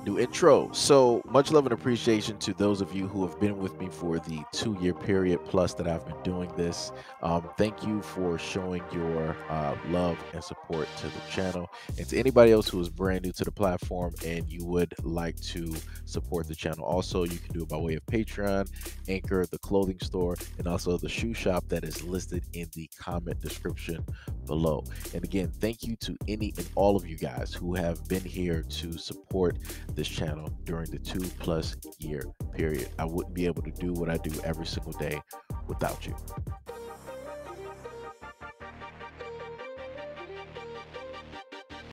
New intro. So much love and appreciation to those of you who have been with me for the 2 year period plus that I've been doing this. Thank you for showing your love and support to the channel. And to anybody else who is brand new to the platform and you would like to support the channel, also you can do it by way of Patreon, Anchor, the clothing store, and also the shoe shop that is listed in the comment description below. And again, thank you to any and all of you guys who have been here to support this channel during the 2+ year period. I wouldn't be able to do what I do every single day without you.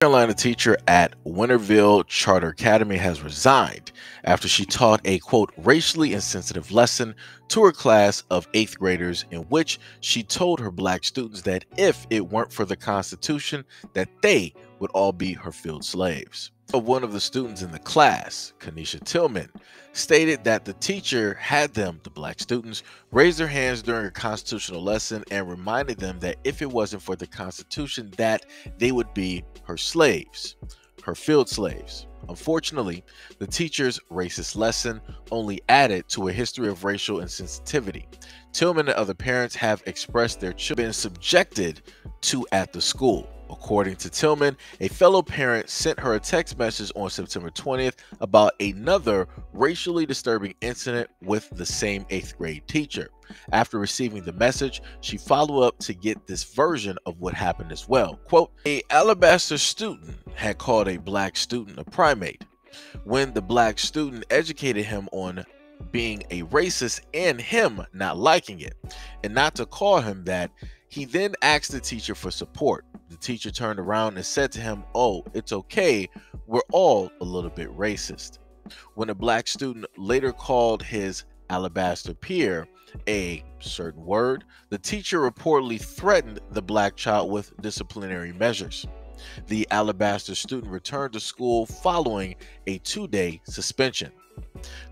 Carolina teacher at Winterville Charter Academy has resigned after she taught a quote racially insensitive lesson to her class of 8th graders in which she told her black students that if it weren't for the Constitution that they would all be her field slaves. One of the students in the class, Kanisha Tillman, stated that the teacher had them, the black students, raise their hands during a constitutional lesson and reminded them that if it wasn't for the Constitution that they would be her slaves, her field slaves. Unfortunately, the teacher's racist lesson only added to a history of racial insensitivity. Tillman and other parents have expressed their children been subjected to at the school. According to Tillman, a fellow parent sent her a text message on September 20th about another racially disturbing incident with the same 8th grade teacher. After receiving the message, she followed up to get this version of what happened as well. Quote, a Alabaster student had called a black student a primate. When the black student educated him on being a racist and him not liking it, and not to call him that, he then asked the teacher for support. The teacher turned around and said to him, "Oh, it's okay, we're all a little bit racist." When a black student later called his Alabaster peer a certain word, the teacher reportedly threatened the black child with disciplinary measures. The Alabaster student returned to school following a 2-day suspension.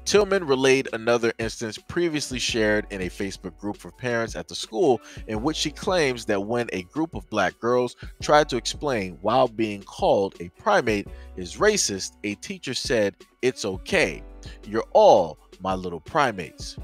Tillman relayed another instance previously shared in a Facebook group for parents at the school in which she claims that when a group of black girls tried to explain why being called a primate is racist, a teacher said, "It's okay, you're all my little primates."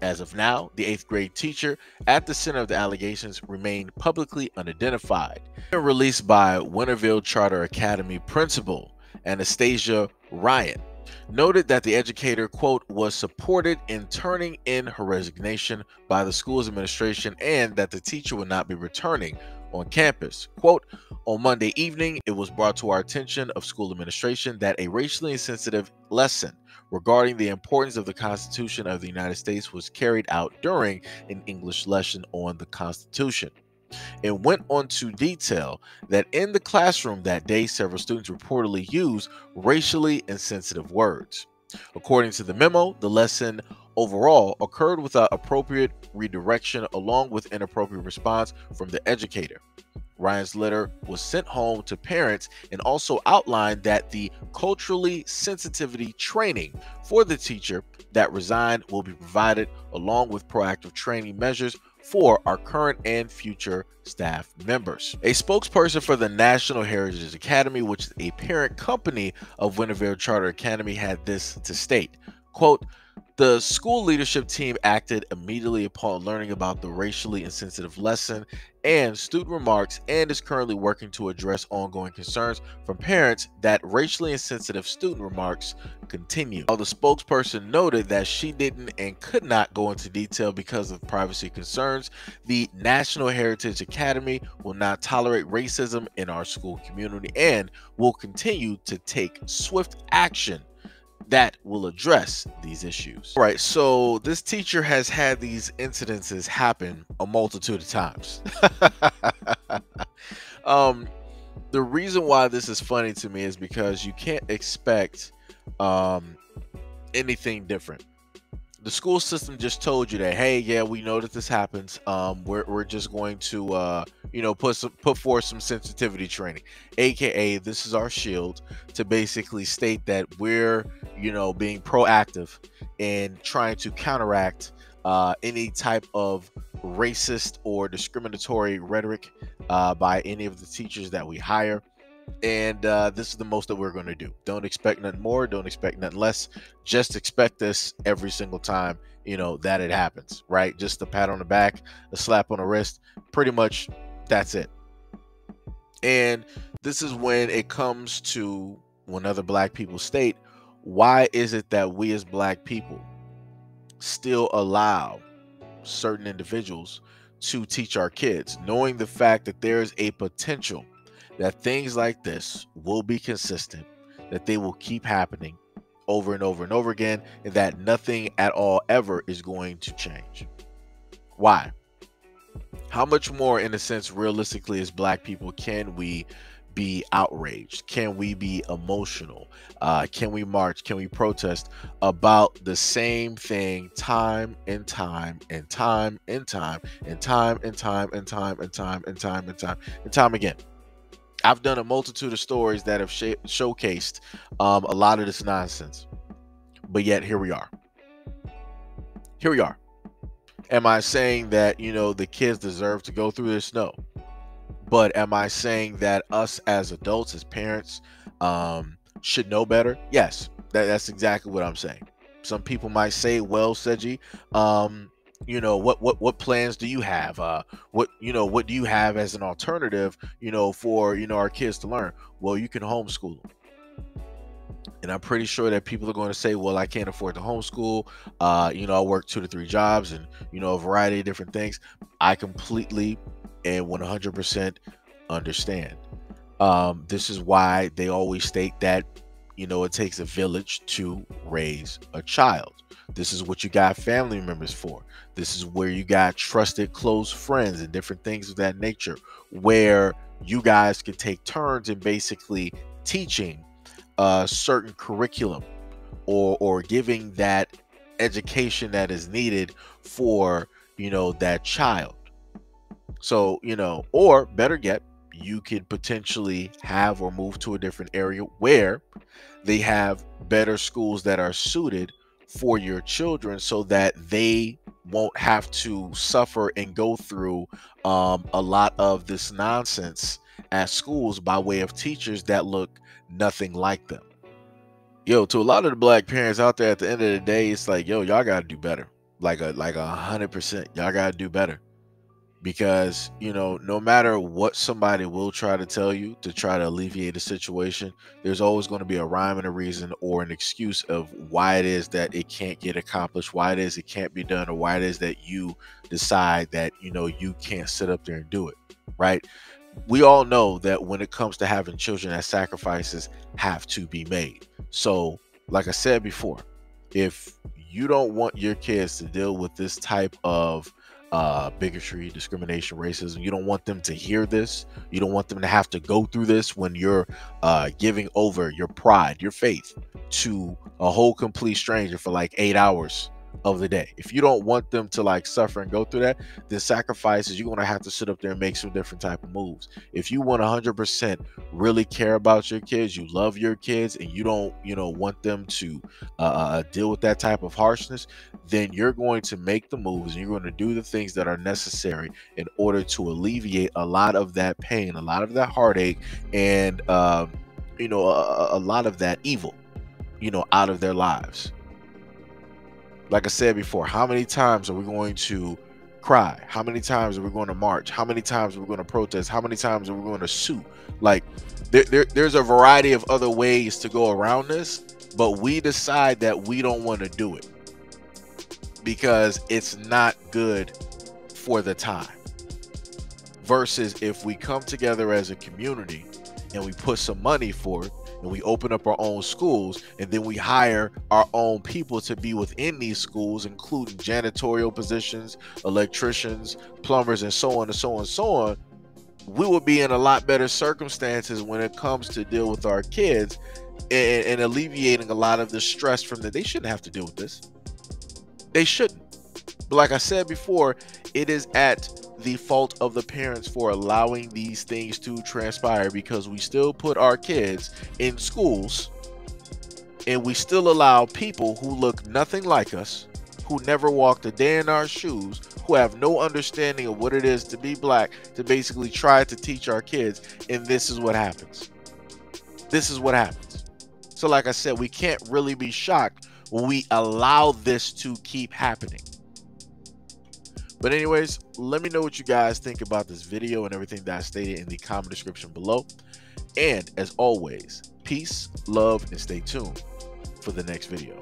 As of now, the 8th grade teacher at the center of the allegations remained publicly unidentified. Released by Winterville Charter Academy principal Anastasia Ryan noted that the educator, quote, was supported in turning in her resignation by the school's administration and that the teacher would not be returning on campus. Quote, on Monday evening, it was brought to our attention of school administration that a racially insensitive lesson regarding the importance of the Constitution of the United States was carried out during an English lesson on the Constitution. It went on to detail that in the classroom that day, several students reportedly used racially insensitive words. According to the memo, the lesson overall occurred without appropriate redirection along with inappropriate response from the educator. Ryan's letter was sent home to parents and also outlined that the culturally sensitivity training for the teacher that resigned will be provided along with proactive training measures for our current and future staff members. A spokesperson for the National Heritage Academy, which is a parent company of Winterville Charter Academy, had this to state, quote, the school leadership team acted immediately upon learning about the racially insensitive lesson and student remarks and is currently working to address ongoing concerns from parents that racially insensitive student remarks continue. While the spokesperson noted that she didn't and could not go into detail because of privacy concerns, the National Heritage Academy will not tolerate racism in our school community and will continue to take swift action that will address these issues. All right, so this teacher has had these incidences happen a multitude of times. The reason why this is funny to me is because you can't expect anything different. The school system just told you that, hey, yeah, we know that this happens. We're just going to put forth some sensitivity training, aka this is our shield to basically state that we're being proactive in trying to counteract any type of racist or discriminatory rhetoric by any of the teachers that we hire. And this is the most that we're going to do. Don't expect nothing more. Don't expect nothing less. Just expect this every single time, that it happens, right? Just a pat on the back, a slap on the wrist. Pretty much that's it. And this is when it comes to when other black people state, why is it that we as black people still allow certain individuals to teach our kids, knowing the fact that there is a potential that things like this will be consistent, that they will keep happening over and over and over again, and that nothing at all ever is going to change. Why? How much more, in a sense, realistically, as black people, can we be outraged? Can we be emotional? Can we march? Can we protest about the same thing time and time and time and time and time and time and time and time and time and time and time again? I've done a multitude of stories that have showcased a lot of this nonsense, but yet here we are. Here we are. Am I saying that, the kids deserve to go through this? No. But am I saying that us as adults, as parents, should know better? Yes, that's exactly what I'm saying. Some people might say, well, Seiji, what plans do you have? What do you have as an alternative, for, our kids to learn? Well, you can homeschool them. And I'm pretty sure that people are going to say, well, I can't afford to homeschool. I work 2 to 3 jobs and, a variety of different things. I completely and 100% understand. This is why they always state that, it takes a village to raise a child. This is what you got family members for. This is where you got trusted, close friends and different things of that nature, where you guys can take turns in basically teaching a certain curriculum or giving that education that is needed for, that child. So, or better yet, you could potentially have or move to a different area where they have better schools that are suited for your children so that they won't have to suffer and go through a lot of this nonsense at schools by way of teachers that look nothing like them. Yo, to a lot of the black parents out there, at the end of the day, it's like, yo, y'all gotta do better. Like 100%, y'all gotta do better. Because, no matter what somebody will try to tell you to try to alleviate a situation, there's always going to be a rhyme and a reason or an excuse of why it is that it can't get accomplished, why it is it can't be done, or why it is that you decide that, you can't sit up there and do it, right? We all know that when it comes to having children, that sacrifices have to be made. So, like I said before, if you don't want your kids to deal with this type of bigotry, discrimination, racism, you don't want them to hear this, you don't want them to have to go through this when you're giving over your pride, your faith to a whole complete stranger for like 8 hours of the day. If you don't want them to like suffer and go through that, then sacrifices, you're going to have to sit up there and make some different type of moves. If you want 100% really care about your kids, you love your kids, and you don't want them to deal with that type of harshness, then you're going to make the moves and you're going to do the things that are necessary in order to alleviate a lot of that pain, a lot of that heartache, and a lot of that evil out of their lives. Like I said before, how many times are we going to cry? How many times are we going to march? How many times are we going to protest? How many times are we going to sue? Like, there's a variety of other ways to go around this, but we decide that we don't want to do it because it's not good for the time. Versus if we come together as a community and we put some money for it, and we open up our own schools, and then we hire our own people to be within these schools, including janitorial positions, electricians, plumbers, and so on and so on and so on, we will be in a lot better circumstances when it comes to deal with our kids and alleviating a lot of the stress from that. They shouldn't have to deal with this. They shouldn't. But like I said before, it is at the fault of the parents for allowing these things to transpire, because we still put our kids in schools and we still allow people who look nothing like us, who never walked a day in our shoes, who have no understanding of what it is to be black, to basically try to teach our kids. And this is what happens. this is what happens. So like I said, we can't really be shocked when we allow this to keep happening. But anyways, let me know what you guys think about this video and everything that I stated in the comment description below. And as always, peace, love, and stay tuned for the next video.